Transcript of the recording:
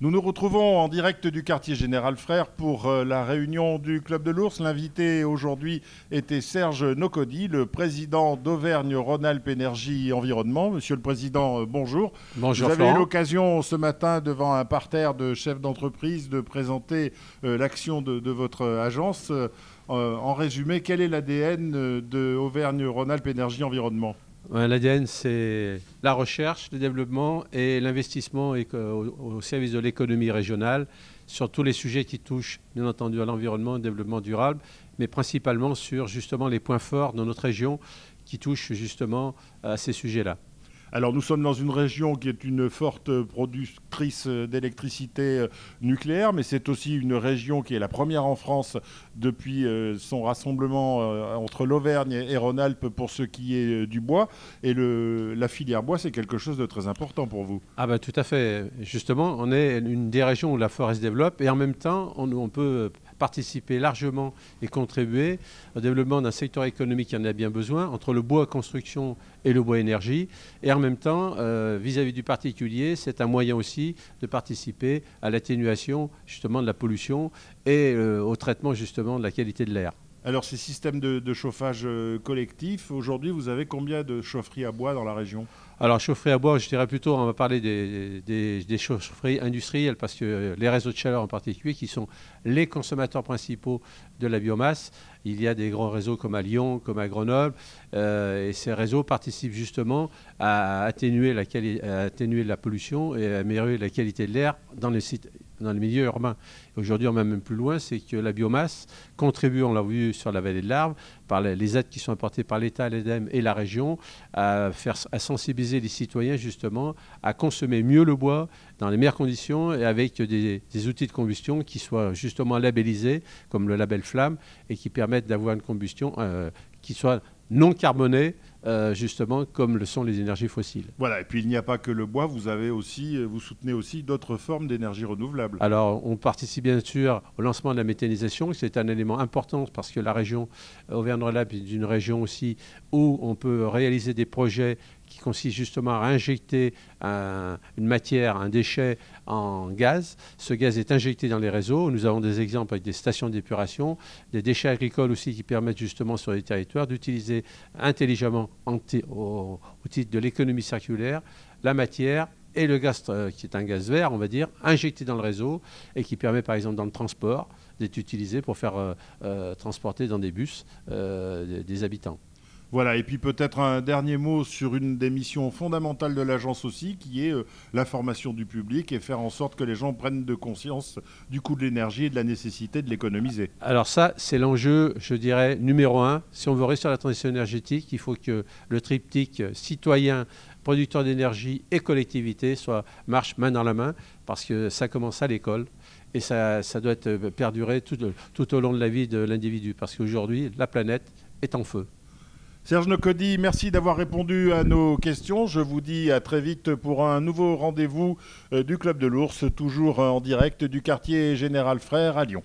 Nous nous retrouvons en direct du quartier Général Frères pour la réunion du Club de l'Ours. L'invité aujourd'hui était Serge Nocody, le président d'Auvergne-Rhône-Alpes Énergie Environnement. Monsieur le Président, bonjour. Bonjour Vous avez Florent. eu l'occasion ce matin devant un parterre de chefs d'entreprise de présenter l'action de votre agence. En résumé, quel est l'ADN de Auvergne-Rhône-Alpes Énergie Environnement ? L'ADN, c'est la recherche, le développement et l'investissement au service de l'économie régionale sur tous les sujets qui touchent, bien entendu, à l'environnement, au développement durable, mais principalement sur justement les points forts de notre région qui touchent justement à ces sujets-là. Alors nous sommes dans une région qui est une forte productrice d'électricité nucléaire, mais c'est aussi une région qui est la première en France depuis son rassemblement entre l'Auvergne et Rhône-Alpes pour ce qui est du bois. Et la filière bois, c'est quelque chose de très important pour vous. Ah ben tout à fait. Justement, on est une des régions où la forêt se développe et en même temps, on peut participer largement et contribuer au développement d'un secteur économique qui en a bien besoin, entre le bois construction et le bois énergie. Et en même temps, vis-à-vis du particulier, c'est un moyen aussi de participer à l'atténuation justement de la pollution et au traitement justement de la qualité de l'air. Alors ces systèmes de chauffage collectif, aujourd'hui vous avez combien de chaufferies à bois dans la région ? Alors chaufferie à bois, je dirais plutôt, on va parler des chaufferies industrielles parce que les réseaux de chaleur en particulier qui sont les consommateurs principaux de la biomasse. Il y a des grands réseaux comme à Lyon, comme à Grenoble et ces réseaux participent justement à atténuer la pollution et à améliorer la qualité de l'air dans les milieux urbains. Aujourd'hui, on va même plus loin, c'est que la biomasse contribue, on l'a vu sur la vallée de l'Arve, par les aides qui sont apportées par l'État, l'EDEME et la région, à sensibiliser les citoyens justement à consommer mieux le bois dans les meilleures conditions et avec des outils de combustion qui soient justement labellisés, comme le label Flamme, et qui permettent d'avoir une combustion qui soit non carbonée, justement, comme le sont les énergies fossiles. Voilà, et puis il n'y a pas que le bois, vous soutenez aussi d'autres formes d'énergie renouvelable. Alors, on participe bien sûr au lancement de la méthanisation, c'est un élément important parce que la région Auvergne-Rhône-Alpes est une région aussi où on peut réaliser des projets qui consistent justement à injecter une matière, un déchet en gaz. Ce gaz est injecté dans les réseaux. Nous avons des exemples avec des stations d'épuration, des déchets agricoles aussi qui permettent justement sur les territoires d'utiliser intelligemment au titre de l'économie circulaire la matière et le gaz qui est un gaz vert, on va dire, injecté dans le réseau et qui permet par exemple dans le transport d'être utilisé pour faire transporter dans des bus des habitants. Voilà, et puis peut-être un dernier mot sur une des missions fondamentales de l'agence aussi, qui est la formation du public et faire en sorte que les gens prennent de conscience du coût de l'énergie et de la nécessité de l'économiser. Alors ça, c'est l'enjeu, je dirais, numéro 1. Si on veut réussir la transition énergétique, il faut que le triptyque citoyen, producteur d'énergie et collectivité marche main dans la main, parce que ça commence à l'école. Et ça doit être perdurer tout au long de la vie de l'individu, parce qu'aujourd'hui, la planète est en feu. Serge Nocody, merci d'avoir répondu à nos questions. Je vous dis à très vite pour un nouveau rendez-vous du Club de l'Ours, toujours en direct du quartier Général Frères à Lyon.